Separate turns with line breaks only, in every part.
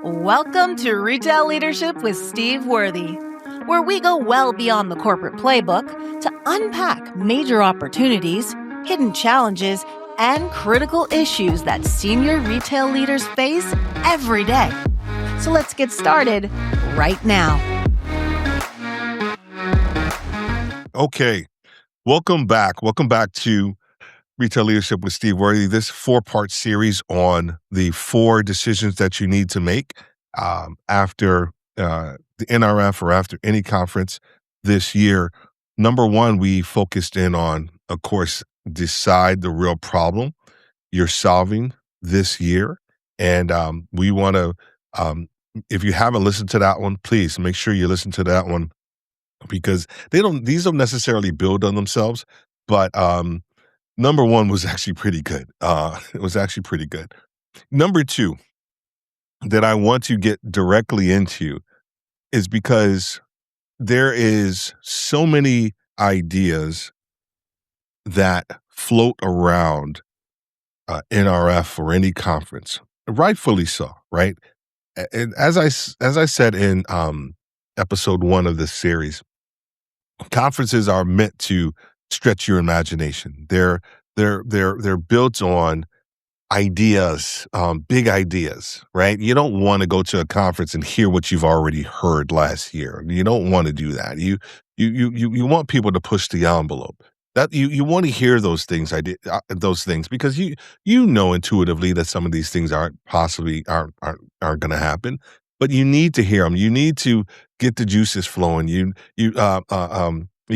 Welcome to Retail Leadership with Steve Worthy, where we go well beyond the corporate playbook to unpack major opportunities, hidden challenges, and critical issues that senior retail leaders face every day. So let's get started right now.
Okay, welcome back. Welcome back to Retail Leadership with Steve Worthy. This 4-part series on the 4 decisions that you need to make after the NRF or after any conference this year. Number 1, we focused in on, of course, decide the real problem you're solving this year. And we want to, if you haven't listened to that one, please make sure you listen to that one, because these don't necessarily build on themselves, but number 1 was actually pretty good. It was actually pretty good. Number 2 that I want to get directly into is because there is so many ideas that float around NRF or any conference, rightfully so, right? And as I said in episode 1 of this series, conferences are meant to stretch your imagination. They're built on ideas, big ideas, right? You don't want to go to a conference and hear what you've already heard last year. You don't want to do that. You want people to push the envelope. That you want to hear those things, because you know intuitively that some of these things aren't going to happen, but you need to hear them. You need to get the juices flowing. You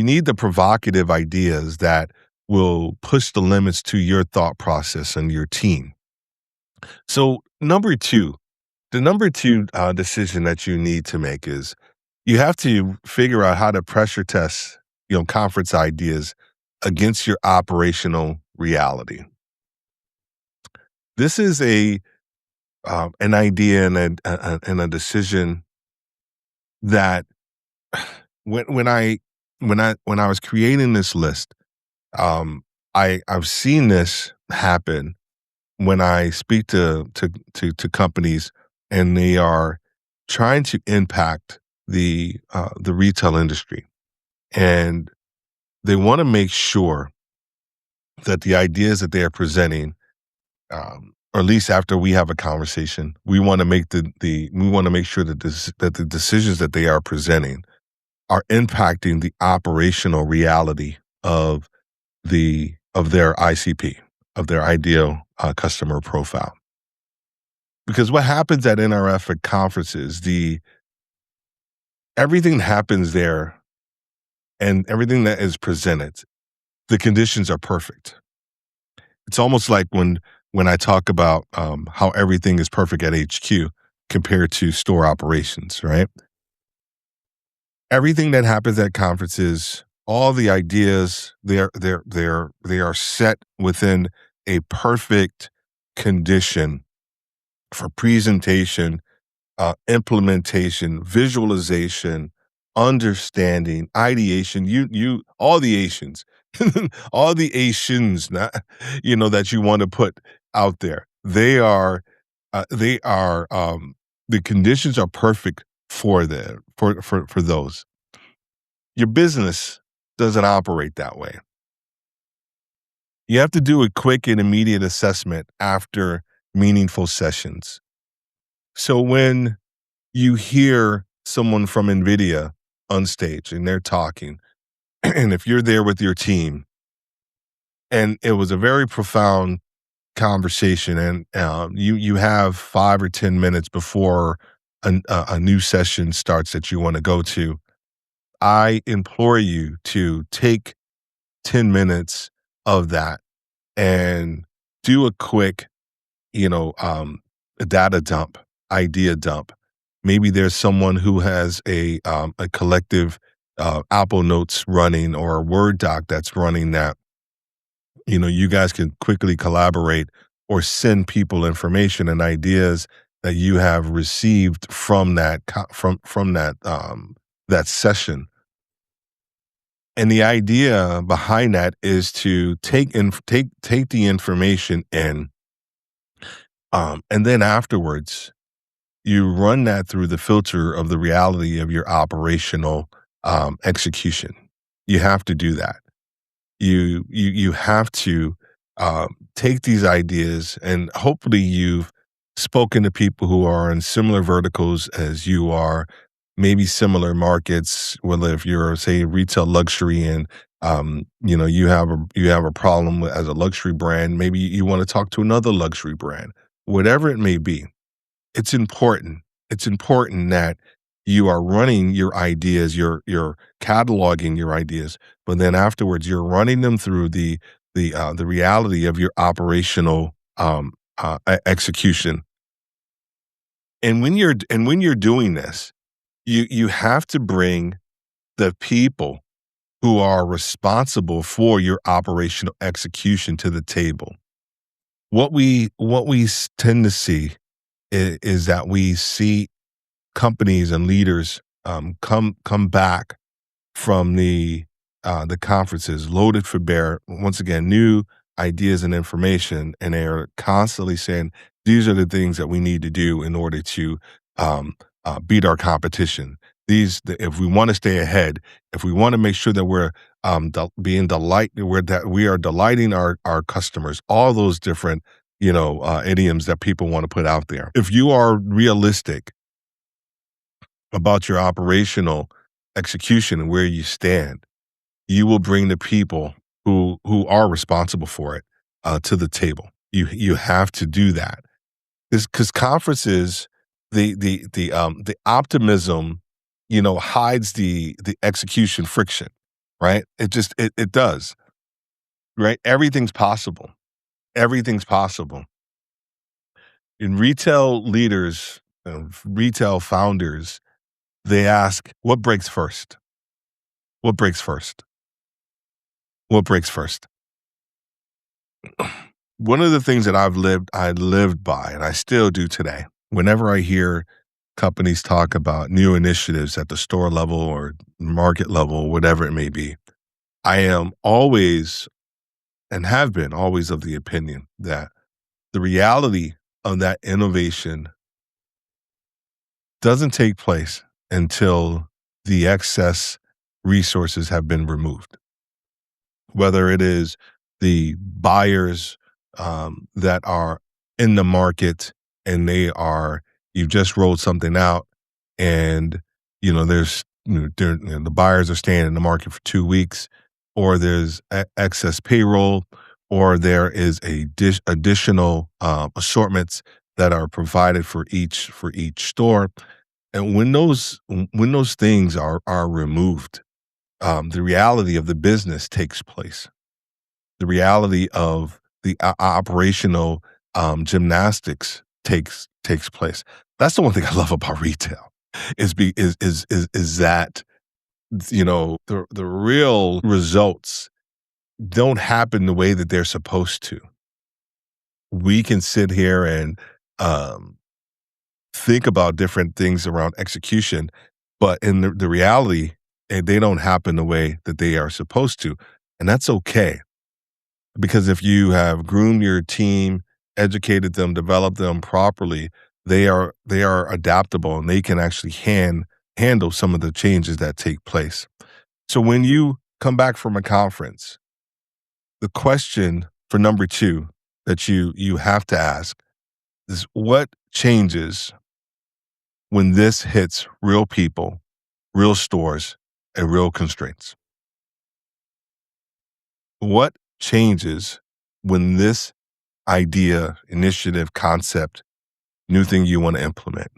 need the provocative ideas that will push the limits to your thought process and your team. So the number two decision that you need to make is you have to figure out how to pressure test, conference ideas against your operational reality. This is an idea and a decision that when I was creating this list, I've seen this happen when I speak to companies and they are trying to impact the retail industry, and they want to make sure that the ideas that they are presenting, or at least after we have a conversation, we want to make sure that the decisions that they are presenting are impacting the operational reality of their ICP, of their ideal customer profile. Because what happens at NRF at conferences, everything happens there, and everything that is presented, the conditions are perfect. It's almost like when I talk about how everything is perfect at HQ compared to store operations, right? Everything that happens at conferences, all the ideas, they are set within a perfect condition for presentation, implementation, visualization, understanding, ideation. You all the Asians, all the Asians, that you want to put out there. The conditions are perfect for those. Your business doesn't operate that way. You have to do a quick and immediate assessment after meaningful sessions. So when you hear someone from NVIDIA on stage and they're talking, and if you're there with your team, and it was a very profound conversation, and you have 5 or 10 minutes before a new session starts that you want to go to, I implore you to take 10 minutes of that and do a quick, data dump, idea dump. Maybe there's someone who has a collective Apple Notes running, or a Word doc that's running that, you guys can quickly collaborate or send people information and ideas that you have received from that that session. And the idea behind that is to take the information in, and then afterwards, you run that through the filter of the reality of your operational execution. You have to do that. You have to take these ideas, and hopefully you've spoken to people who are in similar verticals as you are, maybe similar markets. Whether if you're, say, retail luxury and you have a problem as a luxury brand, maybe you want to talk to another luxury brand, whatever it may be. It's important. It's important that you are running your ideas, you're cataloging your ideas, but then afterwards you're running them through the reality of your operational execution. And when you're doing this, you have to bring the people who are responsible for your operational execution to the table. What we tend to see is that we see companies and leaders come back from the conferences loaded for bear. Once again, new ideas and information, and they are constantly saying these are the things that we need to do in order to beat our competition. If we want to stay ahead, if we want to make sure that we're that we are delighting our customers, all those different idioms that people want to put out there. If you are realistic about your operational execution and where you stand, you will bring the people who are responsible for it to the table. You have to do that because conferences, the optimism, hides the execution friction, right? It does, right? Everything's possible. Everything's possible. In retail leaders, retail founders, they ask, what breaks first? What breaks first? What breaks first? One of the things that I lived by, and I still do today, whenever I hear companies talk about new initiatives at the store level or market level, whatever it may be, I am always and have been always of the opinion that the reality of that innovation doesn't take place until the excess resources have been removed. Whether it is the buyers that are in the market and you've just rolled something out, and there's the buyers are staying in the market for 2 weeks, or there's excess payroll, or there is additional assortments that are provided for each store. And when those things are removed, the reality of the business takes place. The reality of the operational gymnastics takes place. That's the one thing I love about retail is that the real results don't happen the way that they're supposed to. We can sit here and um, think about different things around execution, but in the reality, they don't happen the way that they are supposed to, and that's okay. Because if you have groomed your team, educated them, developed them properly, they are adaptable and they can actually handle some of the changes that take place. So when you come back from a conference, the question for number two that you have to ask is, what changes when this hits real people, real stores, and real constraints? What changes when this idea, initiative, concept, new thing you want to implement?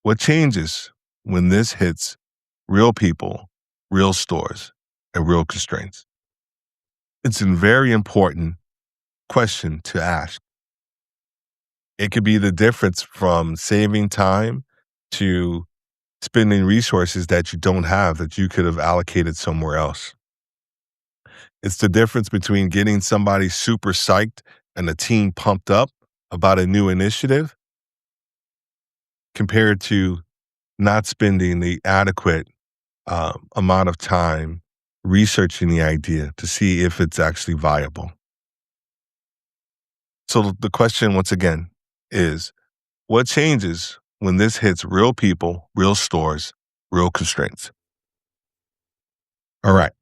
What changes when this hits real people, real stores, and real constraints? It's a very important question to ask. It could be the difference from saving time to spending resources that you don't have that you could have allocated somewhere else. It's the difference between getting somebody super psyched and the team pumped up about a new initiative compared to not spending the adequate amount of time researching the idea to see if it's actually viable. So the question, once again, is, what changes when this hits real people, real stores, real constraints. All right.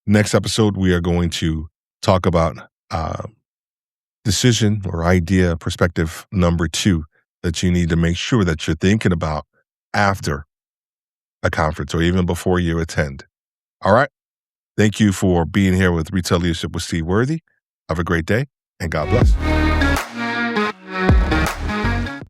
Next episode, we are going to talk about decision or idea perspective number 2 that you need to make sure that you're thinking about after a conference or even before you attend. All right. Thank you for being here with Retail Leadership with Steve Worthy. Have a great day and God bless.